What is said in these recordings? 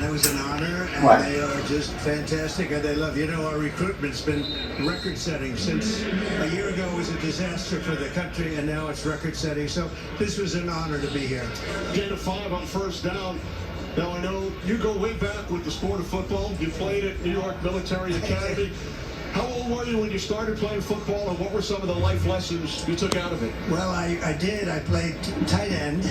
and that was an honor, and Right. they are just fantastic, and they love, our recruitment's been record-setting since a year ago was a disaster for the country, and now it's record-setting, so this was an honor to be here. Gain of 5 on first down. Now, I know you go way back with the sport of football. You played at New York Military Academy. How old were you when you started playing football, and what were some of the life lessons you took out of it? Well, I did. I played tight end,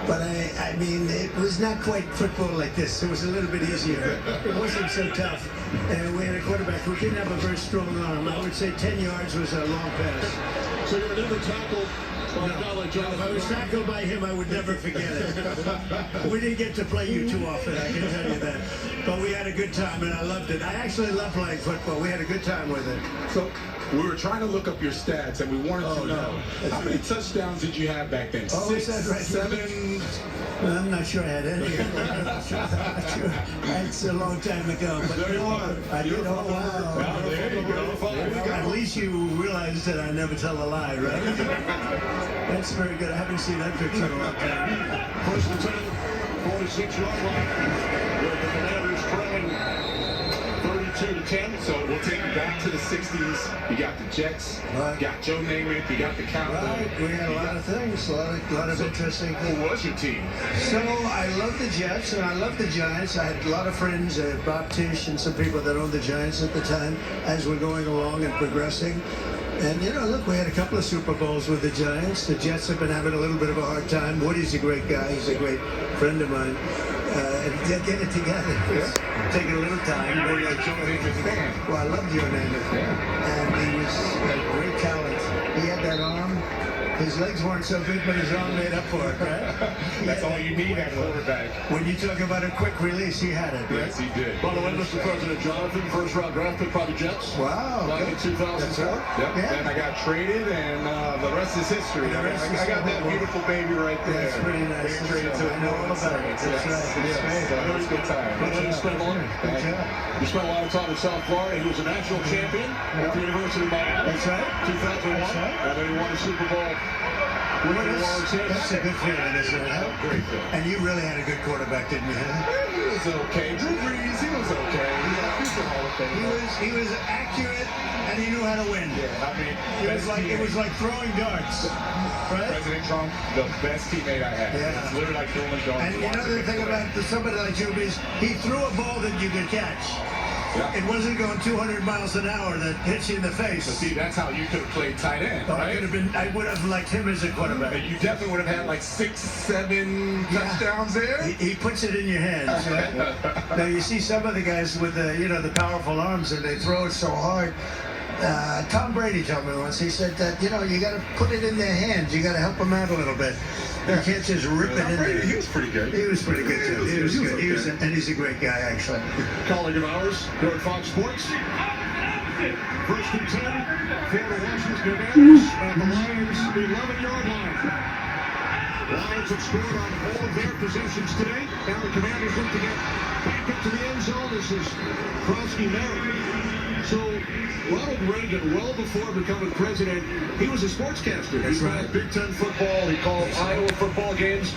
but I mean, it was not quite football like this. It was a little bit easier. It wasn't so tough. And we had a quarterback who didn't have a very strong arm. I would say 10 yards was a long pass. So you were never tackled by a guy like John. If I was tackled by him, I would never forget it. We didn't get to play you too often, I can tell you that. But we had a good time, and I loved it. I actually love playing football. We had a good time with it. So we were trying to look up your stats, and we wanted to know how many touchdowns did you have back then? Oh, 6, is that right? 7? I'm not sure I had any. That's a long time ago. But There you are. I did. Oh, wow. Well, there you go. Well, at least you realize that I never tell a lie, right? That's very good. I haven't seen that picture in a long time. First and 10, 46-yard line. With the Commanders trailing 32-10. So we'll take you back to the 60s. You got the Jets, Right. you got Joe Namath, you got the Cowboys. Right, we had a lot of things, a lot of interesting things. Who was your team? So I love the Jets and I love the Giants. I had a lot of friends, Bob Tisch and some people that owned the Giants at the time as we're going along and progressing. And, look, we had a couple of Super Bowls with the Giants. The Jets have been having a little bit of a hard time. Woody's a great guy. He's a great friend of mine. And they'll get it together. It's taking a little time. Were you a Joe Namath fan? Well, I love Joe Namath. And he was a great talent. He had that arm. His legs weren't so big, but his arm made up for it, right? That's all you need at quarterback. When you talk about a quick release, he had it. Right? Yes, he did. By the way, Mr. President, Jonathan, first-round draft pick by the Jets. Wow. Back in 2004. Yep. Yeah. And I got traded, and the rest is history. The rest is I got that beautiful baby right there. That's pretty nice. Being traded to I know all about it. That's right. Yes. So it was a good time. You spent a lot. Good job. You spent a lot of time in South Florida. He was a national champion at the University of Miami. That's right. 2001. That's right. And then he won the Super Bowl. With the New Orleans Saints. That's a good feeling, isn't it? Great feeling. And you really had a good quarterback, didn't you? He was okay. Drew Brees, he was okay. He's a Hall of Fame. He was accurate, and he knew how to win. Yeah, I mean, It was like throwing darts, right? President Trump, the best teammate I had. Yeah. It's literally like throwing darts. And you know the thing about somebody like Drew Brees, he threw a ball that you could catch. Yeah. It wasn't going 200 miles an hour that hits you in the face. So see, that's how you could have played tight end, Oh, right? I would have liked him as a quarterback. And you definitely would have had like 6, 7 touchdowns there. He puts it in your hands, right? Now you see some of the guys with the powerful arms and they throw it so hard. Tom Brady told me once. He said that you got to put it in their hands. You got to help them out a little bit. You can't just rip it in there. He was pretty good. He was pretty good too. He was good. Okay. And he's a great guy actually. Colleague of ours here at Fox Sports. First and 10 for the Washington Commanders at the Lions' 11-yard line. Lions have scored on all of their possessions today. Now the Commanders look to get back up to the end zone. This is Krosky Merritt. So Ronald Reagan, well before becoming president, he was a sportscaster. That's He right. called Big Ten football. He called Iowa football games.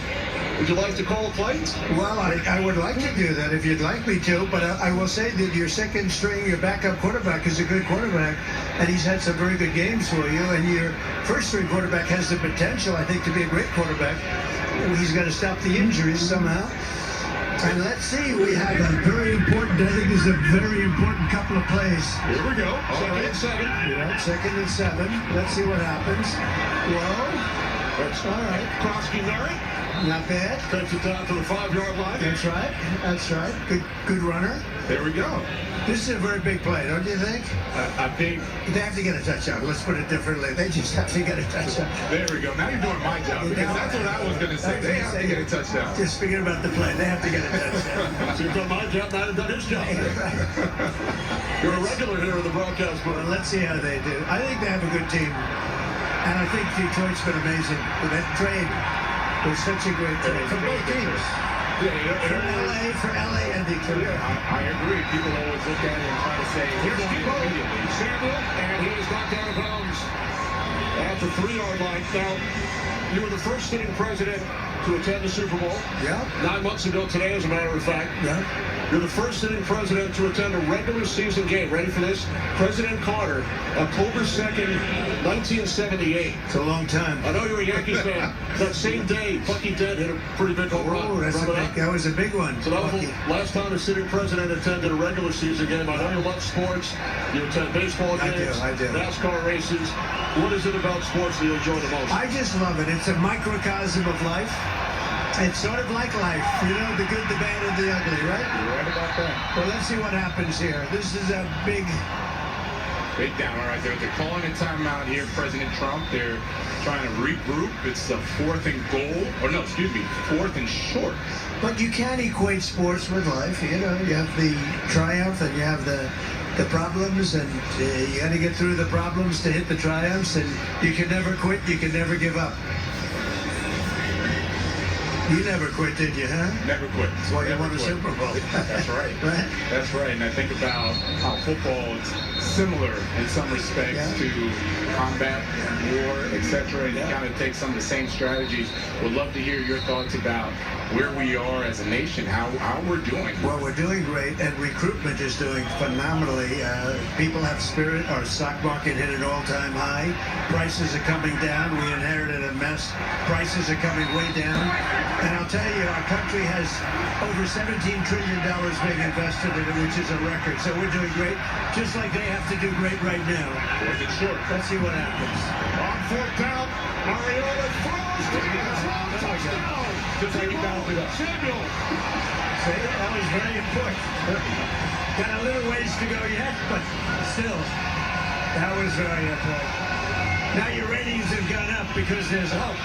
Would you like to call a play? Well, I would like to do that if you'd like me to, but I will say that your second string, your backup quarterback is a good quarterback, and he's had some very good games for you, and your first string quarterback has the potential, I think, to be a great quarterback. He's got to stop the injuries somehow. And let's see, we have a very important, I think this is a very important couple of plays. Here we go. Second and 7. Yeah, 2nd and 7. Let's see what happens. Whoa. That's All right. Krosky Merritt. Not bad. Takes it down to the 5-yard line. That's right. That's right. Good runner. There we go. This is a very big play, don't you think? I think. They have to get a touchdown. Let's put it differently. They just have to get a touchdown. There we go. Now you're doing my job because that's what I was going to say. They have to get a touchdown. Just speaking about the play, they have to get a touchdown. So you've done my job, now I've done his job. You're a regular here in the broadcast booth. Well, let's see how they do. I think they have a good team. And I think Detroit's been amazing. With that trade was such a great trade for both teams. For LA and Detroit. Yeah, I agree. People always look at it and try to say, Here's here's Debo immediately. Samuel, and he is knocked out of bounds at the 3-yard line. Now, you were the first sitting president to attend the Super Bowl. Yeah. 9 months ago today, as a matter of fact. Yeah. You're the first sitting president to attend a regular season game. Ready for this? President Carter, October 2nd, 1978. It's a long time. I know you're a Yankees fan. That same day, Bucky Dent hit a pretty big home run. Oh, that was a big one. So that was the last time a sitting president attended a regular season game. I know you love sports. You attend baseball games, I do. NASCAR races. What is it about sports that you enjoy the most? I just love it. It's a microcosm of life. It's sort of like life, you know, the good, the bad, and the ugly, right? You're right about that. Well, let's see what happens here. This is a big down. All right, they're calling a timeout here, President Trump. They're trying to regroup. It's the 4th and goal. Or no, excuse me, 4th and short. But you can't equate sports with life. You know, you have the triumph and you have the problems, and you got to get through the problems to hit the triumphs, and you can never quit, you can never give up. You never quit, did you, huh? Never quit. That's why you won a Super Bowl. That's right. Right? That's right. And I think about how football is similar in some respects to combat, war, etc. And you kind of take some of the same strategies. Would love to hear your thoughts about where we are as a nation, how we're doing. Well, we're doing great, and recruitment is doing phenomenally. People have spirit. Our stock market hit an all-time high. Prices are coming down. We inherited a mess. Prices are coming way down. And I'll tell you, our country has over $17 trillion being invested in it, which is a record. So we're doing great, just like they have to do great right now. Was it short? Let's see what happens. On 4th down, Mariota throws to the end zone. Touchdown. Just like he bounced it up. Samuel. See, that was very important. Got a little ways to go yet, but still, that was very important. Now your ratings have gone up because there's hope.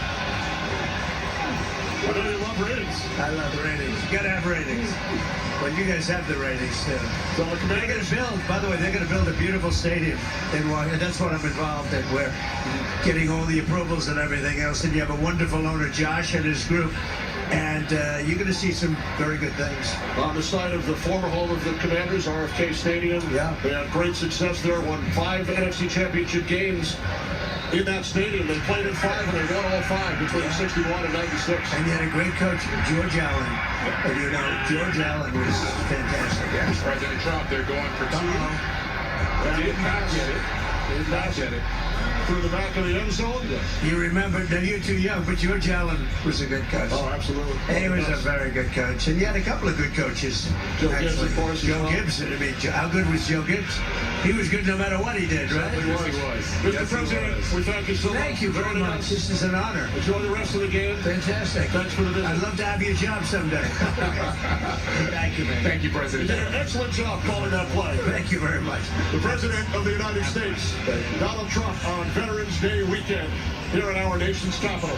I know you love ratings. I love ratings. You gotta have ratings. Well, you guys have the ratings too. So They're gonna build, by the way, they're gonna build a beautiful stadium in Washington. That's what I'm involved in. We're getting all the approvals and everything else. And you have a wonderful owner, Josh, and his group. And you're gonna see some very good things. on the site of the former home of the Commanders, RFK Stadium. Yeah. They had great success there, won 5 NFC Championship games in that stadium. They played in 5 and they won all 5 between 61 and 96. And you had a great coach, George Allen. And you know, George Allen was fantastic. Yes, President Trump, they're going for 2. Did not get it. Did not get it. Through the back of the end zone. You remember, now you're too young, but George Allen was a good coach. Oh, absolutely. He was a very good coach. And you had a couple of good coaches. Joe Gibbs, of course. Joe Gibson. I mean, how good was Joe Gibbs? He was good no matter what he did, right? He was. Yes, Mr. he President, was. we thank you so much. Thank you very Joining much. us. This is an honor. Enjoy the rest of the game. Fantastic. Thanks for the visit. I'd love to have your job someday. Thank you, man. Thank you, You President. did an excellent job calling that play. Thank you very much. The President of the United States, Donald Trump, on Veterans Day weekend here in our nation's capital.